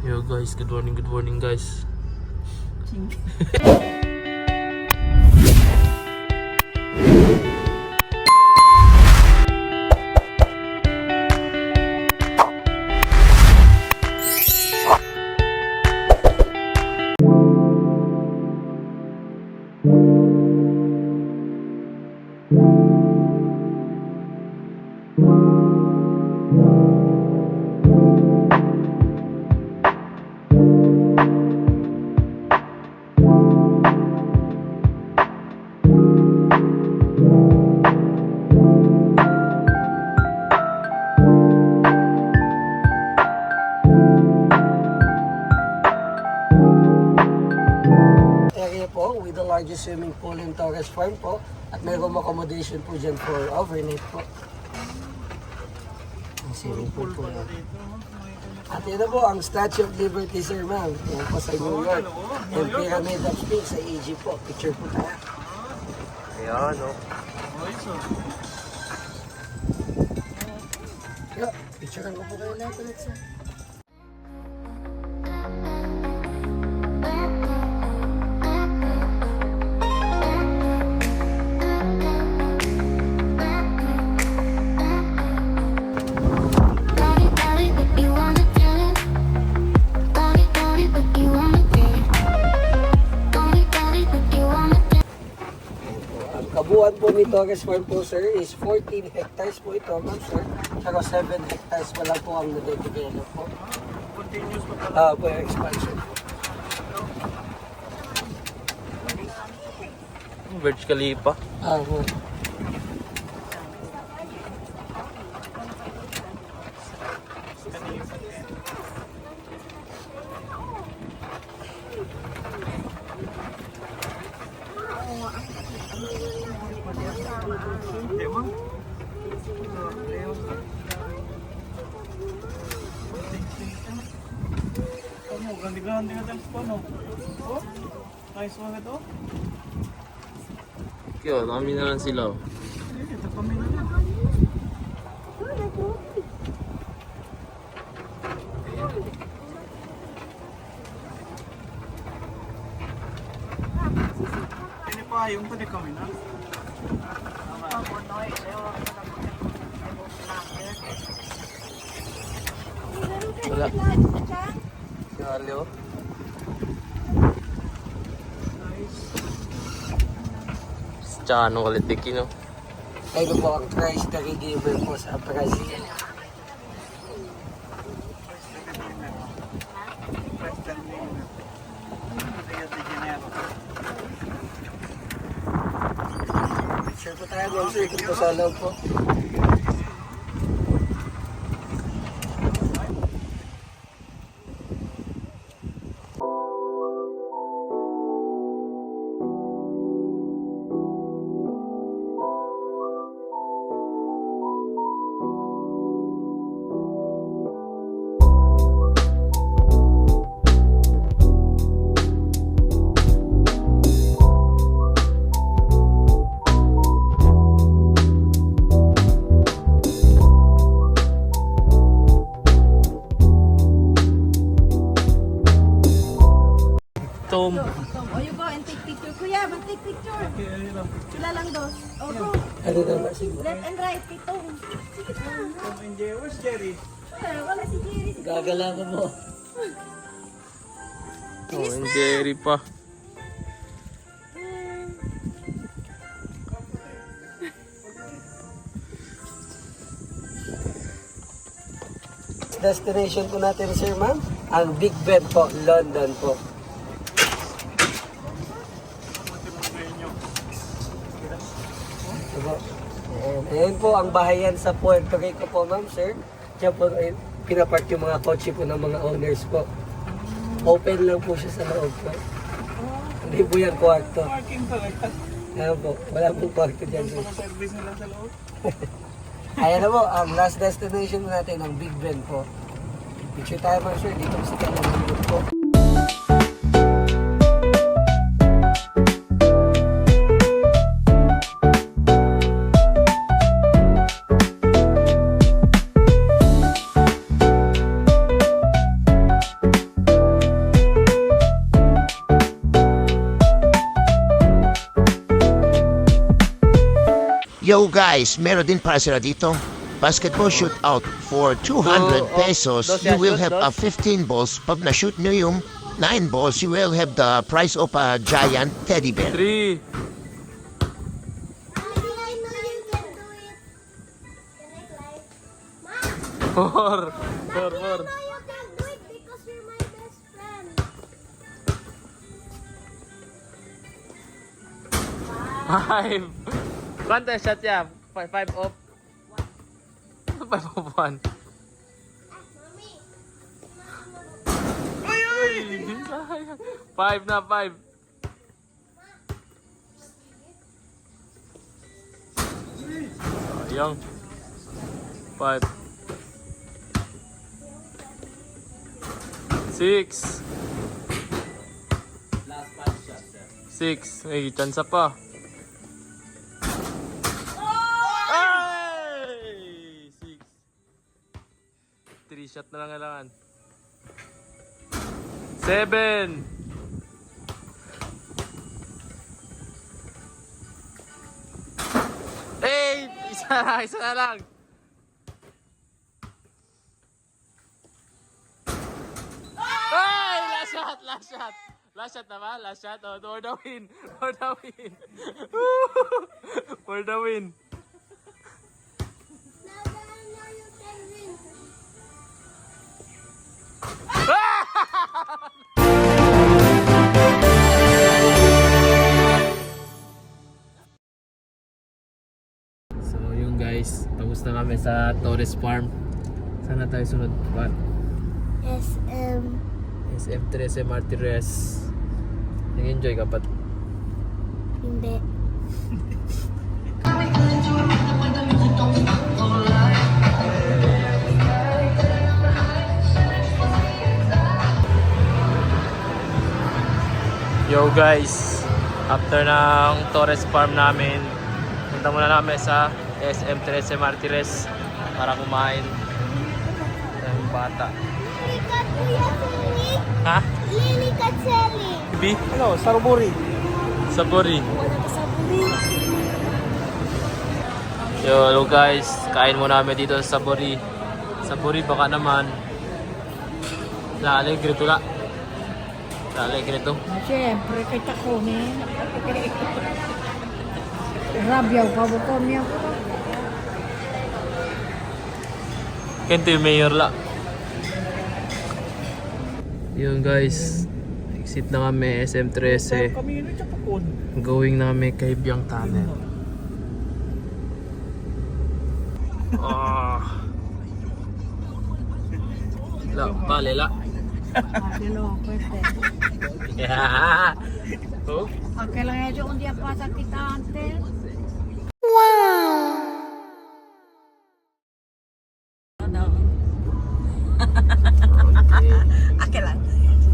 Yo guys, good morning guys. Area po with the largest swimming pool in Torres Farm po at mayroong accommodation po dyan for overnight po. Ang swimming pool po yan. At ito po ang Statue of Liberty, sir ma'am. Yan po sa New York. And Pyramid of Sphinx sa AG po. Picture po tayo. Ayan, oh. Yo, picturean ko po kayo lahat ulit, sir. Kabuuan po ni Torres Farm po, sir, is 14 hectares po ito, ma'am, sir. Pero 7 hectares pa lang po ang nade-develop po. Continuous pa Po yung expansion po. Burj Khalifa. Po. Ganda-ganda na po, no? Oh, nice one ito. Kyo, kami na lang sila, oh. Ito kami na lang. Ini pa yung pwede kami na. Wala. Sali, oh. Tsaka anong kalitiki, no? Ito po ang Christ the Redeemer po sa Brazil. Picture po tayo, ma'am, sir, dito sa loob po. Tom. Oh, you go and take picture. Kuya, mag-take picture. Sila lang dos. Oh, go. Ano naman siguro? Left and right, pitong. Sige na. Where's Jerry? Wala si Jerry. Gagala ko mo. Oh, yung Jerry pa. Destination po natin, sir, ma'am, ang Big Ben po, London po. Diba? Ayan po ang bahayan sa Puerto Rico po, ma'am, sir. Diyan po pinapark yung mga kotse po ng mga owners po. Open lang po siya sa loob po. Hindi po yan kwarto. Parking talaga. Ayan po, wala pong kwarto dyan. Sir. Mga service nila sa loob. Ayan na po, ang last destination natin, ang Big Ben po. Picture tayo, ma'am, sir, dito sa Canada po. Yo guys, meron din para sila dito. Basketball shootout for 200 pesos. You will have a 15 balls. Pag na-shoot nyo yung 9 balls, you will have the prize of a giant teddy bear. 3. I know you can do it. Can I climb? Ma! 4. 4, 4. I know you can do it because you're my best friend. 5. Quanto shot niya? 5 off. 5 off 1. Mommy! 5 na, 5. Yung 5. 6. 6. May chance pa. Ay! 6. 3 shot na lang kailangan. 7. 8. Isa na lang. Ay! Last shot, last shot. Last shot na ba? Last shot. Oh, for the win. For the win. For the win. Now that I know you can win. So yung guys, tapos na kami sa Torres Farm. Sana tayo sunod pa. SM. SM 13 Martires. Nag-enjoy ka pa. Hindi. Yo guys, after ng Torres Farm namin, punta muna namin sa SM 13 Martires para kumain. Daming bata. Lilikat kuya Sally. Ha? Lilikat Sally. Bibi? Ano, Saruburi. Sabori. Wala ka sa buli. Yo, hello guys, kain muna namin dito sa Sabori. Sabori baka naman. Lalig rito la. Lalig rito. Siyempre, kay Takunin. Rabyaw pa ko niya ko. Kento yung mayor la. Yun guys, exit na kami SM13. Kami yun, tsaka po. Going namin kay Biang Tunnel. Ah. La, vale la. Hello, pwede. Yeah. Oh. Okay lang yan kung di pa sa kita antes.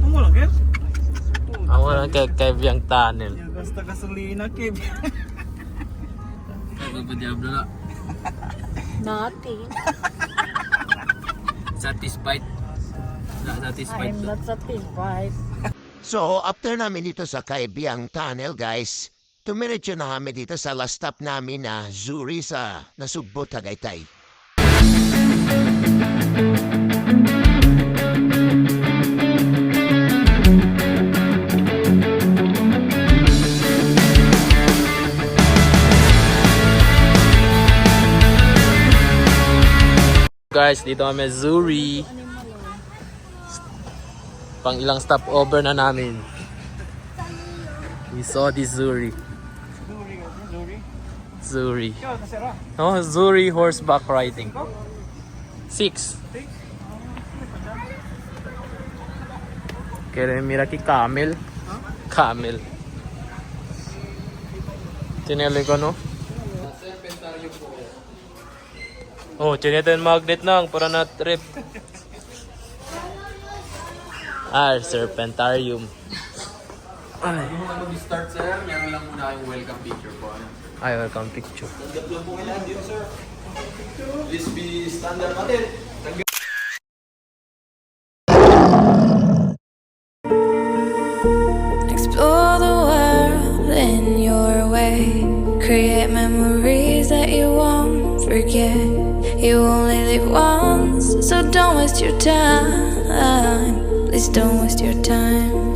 Ang wala, Kev? Ako lang kay Biang Tunnel. Yung basta gasolina, Kev. Ano ba diablo la? Nothing. Satisfied? Not satisfied I'm to. not satisfied. So, after namin dito sa Kaibiang Tunnel, guys, tumiretso na kami dito sa last stop namin na Zuri sa Nasugbo, Tagaytay. Guys, dito kami Zuri. Pang ilang stopover na namin. We saw this Zuri. Zuri. Ikaw, nasira. Oh, Zuri horseback riding. 6. Kaya mira ki camel. Camel. Tinili ko no? Oh, chinito yung magnet nang para na trip. Ah, Serpentarium. Ay. Kung mag-start sir, meron lang muna yung welcome picture po. Ay, welcome picture. Tatlo po kailangan dito sir. Please be standard natin. Explore the world in your way. Create memories that So don't waste your time. Please don't waste your time.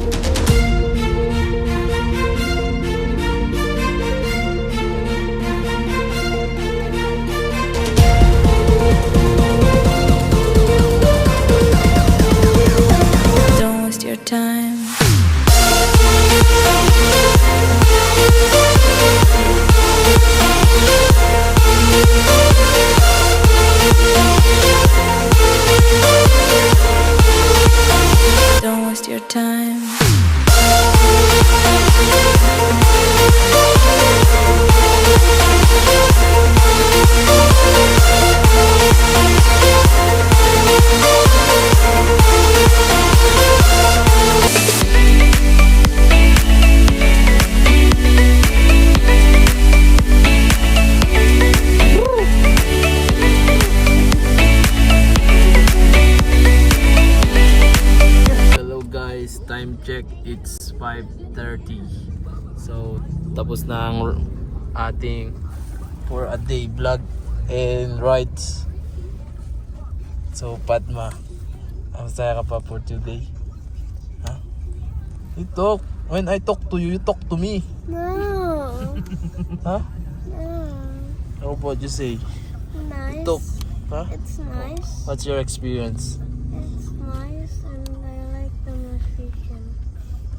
Don't waste your time. Don't waste your time. Hello guys, time check, it's 5:30. So tapos na ang ating for a day vlog and rides. So Padma, masaya ka pa for today? Huh? You talk. When I talk to you, you talk to me. No. Huh? No. How about you say? Nice. Talk. Huh? It's nice. What's your experience? It's nice and I like the magician.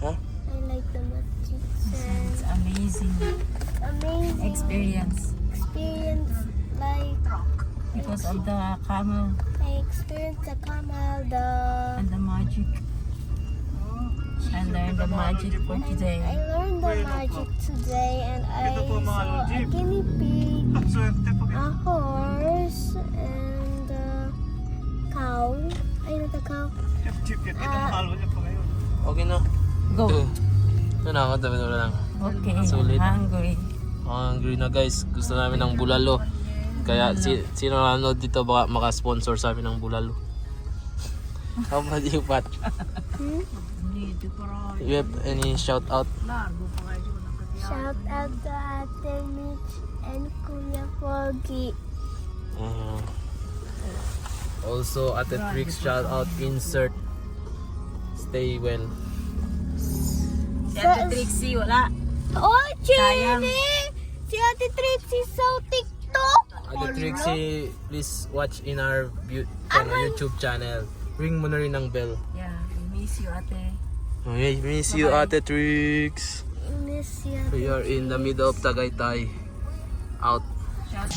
Huh? I like the magician. It's amazing Amazing experience experience. Like because of the camel I experienced the camel, the and the magic. I learned the magic for I today. learned the magic today and I saw a guinea pig, Swerte pa a horse, and a cow. Ay, not a cow. Chip yan. Ito mahalo niya pa ngayon. Okay na. Go. Ito na ako, tabi na lang. Okay. Sulit. Hungry. Hungry na guys, gusto namin ng bulalo. Kaya sino nanonood dito baka maka-sponsor sa amin ng bulalo. How about you, Pat? You have any shout out? Shout out to Ate Mitch and Kuya Pogi. Also, Ate Trix shout out, insert. Stay well. Si Ate Trixie, wala. Oh, Sayang. Jenny! Si Ate Trixie sa TikTok! Ate Trixie, please watch in our YouTube channel. Ring mo na rin ang bell. Yeah, we miss you, Ate. Okay, miss you, Ate Trix. Miss you. We are in the middle of Tagaytay. Out. Shout